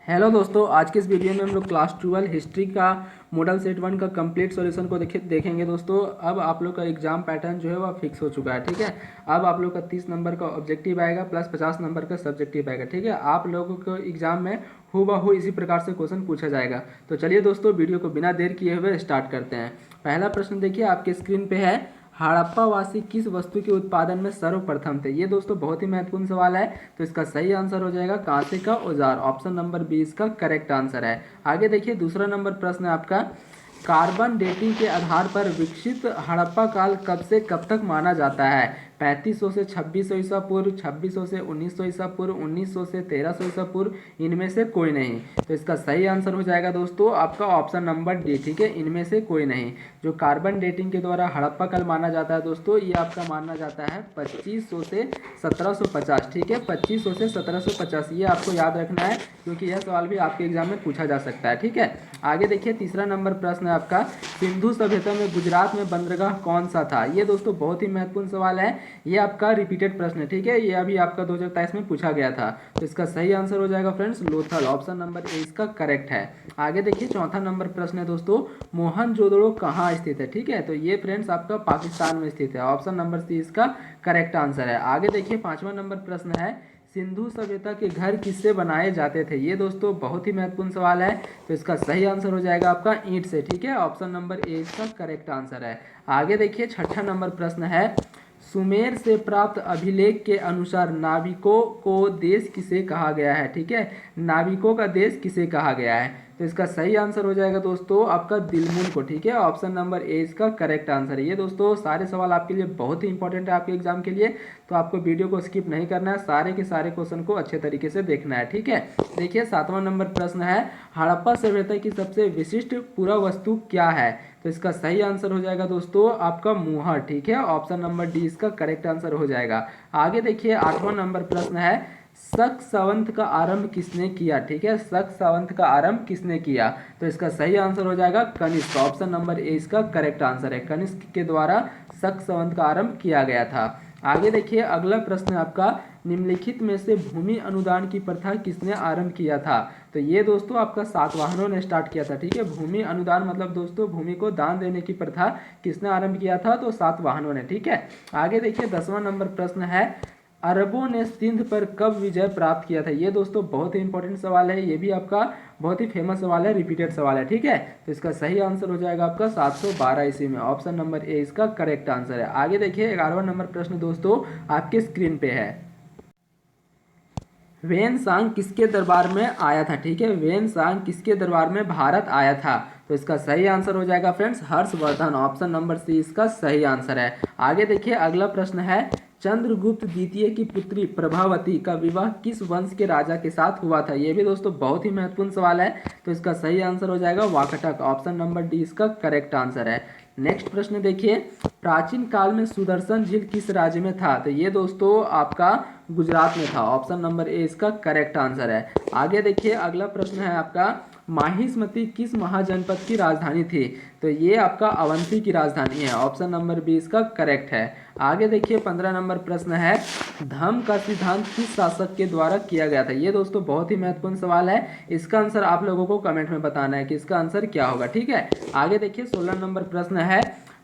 Hello दोस्तों, आज के इस वीडियो में हम लोग क्लास 12 हिस्ट्री का मॉडल सेट 1 का कंप्लीट सॉल्यूशन को देखेंगे दोस्तों। अब आप लोग का एग्जाम पैटर्न जो है वह फिक्स हो चुका है, ठीक है। अब आप लोग का 30 नंबर का ऑब्जेक्टिव आएगा प्लस 50 नंबर का सब्जेक्टिव आएगा, ठीक है। आप लोगों को एग्जाम में हूबहू इसी प्रकार से क्वेश्चन पूछा जाएगा। तो चलिए दोस्तों, वीडियो को बिना देर किए हुए स्टार्ट करते हैं। पहला प्रश्न देखिए आपके स्क्रीन पे है, हड़प्पावासी किस वस्तु के उत्पादन में सर्वप्रथम थे। ये दोस्तों बहुत ही महत्वपूर्ण सवाल है। तो इसका सही आंसर हो जाएगा कांसे का औजार। ऑप्शन नंबर 20 का करेक्ट आंसर है। आगे देखिए दूसरा नंबर प्रश्न है आपका, कार्बन डेटिंग के आधार पर विकसित हड़प्पा काल कब से कब तक माना जाता है। 3500 से 2600 ईसा पूर्व, 2600 से 1900 ईसा पूर्व, 1900 से 1300 ईसा पूर्व, इनमें से कोई नहीं। तो इसका सही आंसर हो जाएगा दोस्तों आपका ऑप्शन नंबर डी, ठीक है। इनमें से कोई नहीं। जो कार्बन डेटिंग के द्वारा हड़प्पा काल माना जाता है दोस्तों, ये आपका माना जाता है 2500 से 1750, ठीक है। 2500 से 1750 ये आपको याद रखना है, क्योंकि यह सवाल भी आपके एग्जाम में पूछा जा सकता है, ठीक है। आगे देखिए तीसरा नंबर प्रश्न है आपका, सिंधु सभ्यता में गुजरात में बंदरगाह कौन सा था। ये दोस्तों बहुत ही महत्वपूर्ण सवाल है। ये आपका रिपीटेड प्रश्न है, ठीक है। ये अभी आपका 2023 में पूछा गया था। तो इसका सही आंसर हो जाएगा friends Lothal. Option number A इसका करेक्ट है। आगे देखिए चौथा नंबर प्रश्न है दोस्तों, मोहनजोदड़ो कहाँ स्थित है, ठीक है। तो ये फ्रेंड्स आपका पाकिस्तान में स्थित है। ऑप्शन नंबर सी इसका करेक्ट आंसर है। आगे देखिए पांचवा नंबर प्रश्न है, सिंधु सभ्यता के घर किससे बनाए जाते थे। ये दोस्तों बहुत ही महत्वपूर्ण सवाल है। तो इसका सही आंसर हो जाएगा आपका ईंट से, ठीक है। ऑप्शन नंबर ए इसका करेक्ट आंसर है। आगे देखिए छठा नंबर प्रश्न है, सुमेर से प्राप्त अभिलेख के अनुसार नाविकों को देश किसे कहा गया है, ठीक है। नाविकों का देश किसे कहा गया है। तो इसका सही आंसर हो जाएगा दोस्तों आपका दिलमुन को, ठीक है। ऑप्शन नंबर ए इसका करेक्ट आंसर है। ये दोस्तों सारे सवाल आपके लिए बहुत ही इंपॉर्टेंट है आपके एग्जाम के लिए। तो आपको वीडियो को स्किप नहीं करना है, सारे के सारे क्वेश्चन को अच्छे तरीके से देखना है, ठीक है। देखिए सातवां नंबर प्रश्न है, हड़प्पा सभ्यता की सबसे विशिष्ट पुरावस्तु क्या है। तो इसका सही आंसर हो जाएगा दोस्तों आपका मुहर, ठीक है। ऑप्शन नंबर डी इसका करेक्ट आंसर हो जाएगा। आगे देखिए आठवां नंबर प्रश्न है, शक संवत का आरंभ किसने किया, ठीक है। शक संवत का आरंभ किसने किया। तो इसका सही आंसर हो जाएगा कनिष्क। ऑप्शन नंबर ए इसका करेक्ट आंसर है। कनिष्क के द्वारा शक संवत का आरंभ किया गया था। आगे देखिए अगला प्रश्न है आपका, निम्नलिखित में से भूमि अनुदान की प्रथा किसने आरंभ किया था। तो ये दोस्तों आपका सातवाहनों ने स्टार्ट किया था, ठीक है। भूमि अनुदान मतलब दोस्तों भूमि को दान देने की प्रथा किसने आरंभ किया था, तो सातवाहनों ने, ठीक है। आगे देखिए 10वां नंबर प्रश्न है, अरबों ने सिंध पर कब विजय प्राप्त किया था। ये दोस्तों बहुत ही इंपॉर्टेंट सवाल है। ये भी आपका बहुत ही फेमस सवाल है, रिपीटेड सवाल है, ठीक है। तो इसका सही आंसर हो जाएगा आपका 712 ईस्वी में। ऑप्शन नंबर ए इसका करेक्ट आंसर है। आगे देखिए 11वां नंबर प्रश्न दोस्तों आपके स्क्रीन पे है, वेन सांग किसके दरबार में आया था, ठीक है। वेन सांग किसके दरबार में भारत आया था। तो इसका सही आंसर हो जाएगा friends Harshvardhan. Option number C इसका सही आंसर है। आगे देखिए अगला प्रश्न है, चंद्रगुप्त द्वितीय की पुत्री प्रभावती का विवाह किस वंश के राजा के साथ हुआ था। ये भी दोस्तों बहुत ही महत्वपूर्ण सवाल है। तो इसका सही आंसर हो जाएगा वाकटक। ऑप्शन नंबर डी इसका करेक्ट आंसर है। नेक्स्ट प्रश्न देखिए, प्राचीन काल में सुदर्शन झील किस राज्य में था। तो ये दोस्तों आपका गुजरात में था। ऑप्शन नंबर ए इसका करेक्ट आंसर है। आगे देखिए अगला प्रश्न है आपका, माहिष्मती किस महाजनपद की राजधानी थी। तो ये आपका अवंती की राजधानी है। ऑप्शन नंबर बी इसका करेक्ट है। आगे देखिए 15 नंबर प्रश्न है, धम्म का सिद्धांत किस शासक के द्वारा किया गया था। ये दोस्तों बहुत ही महत्वपूर्ण सवाल है। इसका आंसर आप लोगों को कमेंट में बताना है कि इसका आंसर क्या होगा, ठीक है। आगे देखिए 16 नंबर प्रश्न है,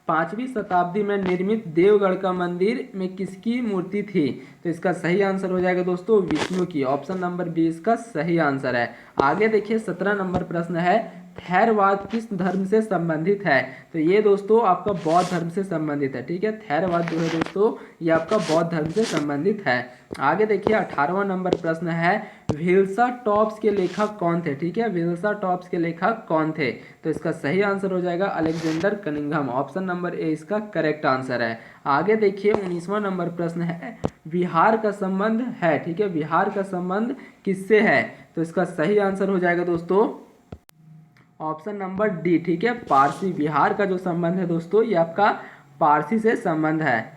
5वीं शताब्दी में निर्मित देवगढ़ का मंदिर में किसकी मूर्ति थी। तो इसका सही आंसर हो जाएगा दोस्तों विष्णु की। ऑप्शन नंबर बी इसका सही आंसर है। आगे देखिए 17 नंबर प्रश्न है, थैरवाद किस धर्म से संबंधित है। तो ये दोस्तों आपका बौद्ध धर्म से संबंधित है, ठीक है। थैरवाद जो है दोस्तों ये आपका बौद्ध धर्म से संबंधित है। आगे देखिए 18वां नंबर प्रश्न है, व्हिल्सा टॉप्स के लेखक कौन थे, ठीक है। व्हिल्सा टॉप्स के लेखक कौन थे। तो इसका सही आंसर हो जाएगा Alexander Cunningham. Option number A इसका करेक्ट आंसर है। आगे देखिए 19वां नंबर प्रश्न है, बिहार का संबंध है, ठीक है। बिहार का संबंध किससे है। तो इसका सही आंसर हो जाएगा दोस्तों ऑप्शन नंबर डी, ठीक है, पारसी। बिहार का जो संबंध है दोस्तों ये आपका पारसी से संबंध है।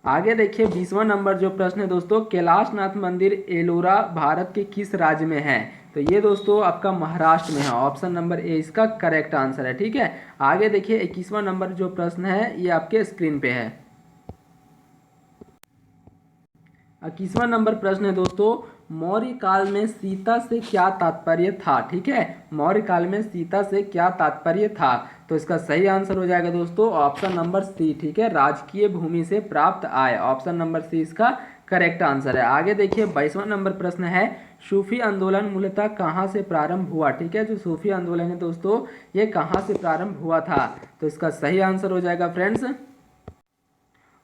आगे देखिए 20वां नंबर जो प्रश्न है दोस्तों, कैलाशनाथ मंदिर एलोरा भारत के किस राज्य में है। तो ये दोस्तों आपका महाराष्ट्र में है। ऑप्शन नंबर ए इसका करेक्ट आंसर है, ठीक है। आगे देखिए 21वां नंबर जो प्रश्न है ये आपके स्क्रीन पे है, 21वां नंबर प्रश्न है दोस्तों, मौर्य काल में सीता से क्या तात्पर्य था। ठीक है, मौर्य काल में सीता से क्या तात्पर्य था। तो इसका सही आंसर हो जाएगा दोस्तों ऑप्शन नंबर सी। ठीक है, राजकीय भूमि से प्राप्त आय, ऑप्शन नंबर सी इसका करेक्ट आंसर है। आगे देखिए 22वां नंबर प्रश्न है, सूफी आंदोलन मूलतः कहाँ से प्रारंभ हुआ। ठीक है, जो सूफी आंदोलन है दोस्तों ये कहाँ से प्रारंभ हुआ था। तो इसका सही आंसर हो जाएगा फ्रेंड्स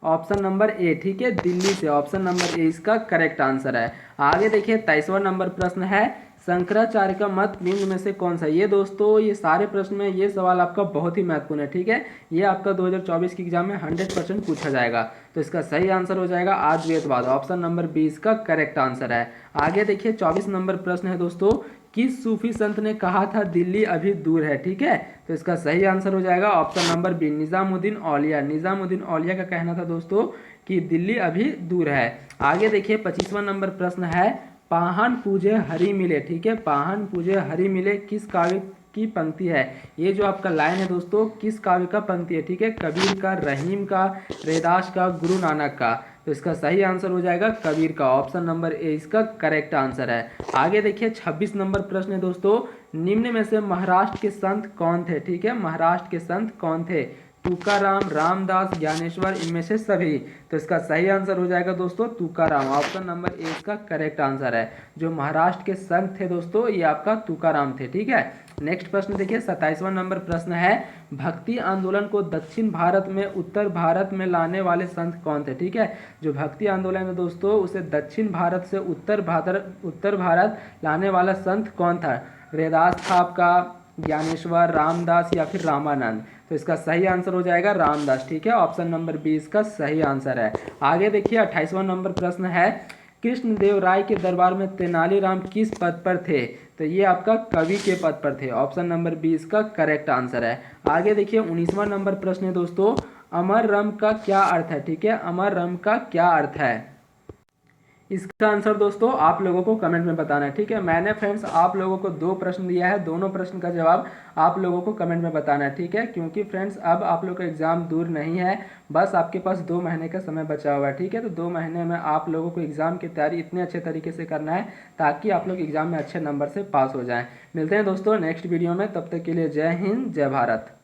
ऑप्शन नंबर ए। ठीक है, दिल्ली से, ऑप्शन नंबर ए इसका करेक्ट आंसर है। आगे देखिए 23वां नंबर प्रश्न है, शंकराचार्य का मत निम्न में से कौन सा। ये दोस्तों ये सारे प्रश्न में ये सवाल आपका बहुत ही महत्वपूर्ण है। ठीक है, ये आपका 2024 की एग्जाम में 100% पूछा जाएगा। तो इसका सही आंसर हो जाएगा अद्वैतवाद, ऑप्शन नंबर बी इसका करेक्ट आंसर है। आगे देखिए 24 नंबर प्रश्न है दोस्तों, किस सूफी संत ने कहा था दिल्ली अभी दूर है। ठीक है, तो इसका सही आंसर हो जाएगा ऑप्शन नंबर बी, निजामुद्दीन औलिया। निजामुद्दीन औलिया का कहना था दोस्तों कि दिल्ली अभी दूर है। आगे देखिए 25वां नंबर प्रश्न है, पाहन पूजे हरि मिले। ठीक है, पाहन पूजे हरि मिले किस काव्य की पंक्ति है। ये जो आपका लाइन है दोस्तों किस काव्य का पंक्ति है। ठीक है, कबीर का, रहीम का, रैदास का, गुरु नानक का। तो इसका सही आंसर हो जाएगा कबीर का, ऑप्शन नंबर ए इसका करेक्ट आंसर है। आगे देखिए 26 नंबर प्रश्न है दोस्तों, निम्न में से महाराष्ट्र के संत कौन थे। ठीक है, महाराष्ट्र के संत कौन थे। तुकाराम, रामदास, ज्ञानेश्वर, इनमें से सभी। तो इसका सही आंसर हो जाएगा दोस्तों तुकाराम, ऑप्शन नंबर ए इसका करेक्ट आंसर है। जो महाराष्ट्र के संत थे दोस्तों ये आपका तुकाराम थे। ठीक है, नेक्स्ट प्रश्न देखिए 27वां नंबर प्रश्न है, भक्ति आंदोलन को दक्षिण भारत में उत्तर भारत में लाने वाले संत कौन थे। ठीक है, जो भक्ति आंदोलन है दोस्तों उसे दक्षिण भारत से उत्तर भारत लाने वाला संत कौन था। रैदास था आपका, ज्ञानेश्वर, रामदास या फिर रामानंद। तो इसका सही आंसर हो जाएगा रामदास। ठीक है, ऑप्शन नंबर बी इसका सही आंसर है। आगे देखिए 28वां नंबर प्रश्न है, कृष्णदेव राय के दरबार में तेनालीराम किस पद पर थे। तो ये आपका कवि के पद पर थे, ऑप्शन नंबर बी इसका करेक्ट आंसर है। आगे देखिए 19वां नंबर प्रश्न है दोस्तों, अमर रम का क्या अर्थ है। ठीक है, अमर रम का क्या अर्थ है। इसका आंसर दोस्तों आप लोगों को कमेंट में बताना है। ठीक है, मैंने फ्रेंड्स आप लोगों को 2 प्रश्न दिया है, दोनों प्रश्न का जवाब आप लोगों को कमेंट में बताना है। ठीक है, क्योंकि फ्रेंड्स अब आप लोग का एग्ज़ाम दूर नहीं है, बस आपके पास 2 महीने का समय बचा हुआ है। ठीक है, तो 2 महीने में आप लोगों को एग्ज़ाम की तैयारी इतने अच्छे तरीके से करना है ताकि आप लोग एग्ज़ाम में अच्छे नंबर से पास हो जाएँ। मिलते हैं दोस्तों नेक्स्ट वीडियो में, तब तक के लिए जय हिंद, जय भारत।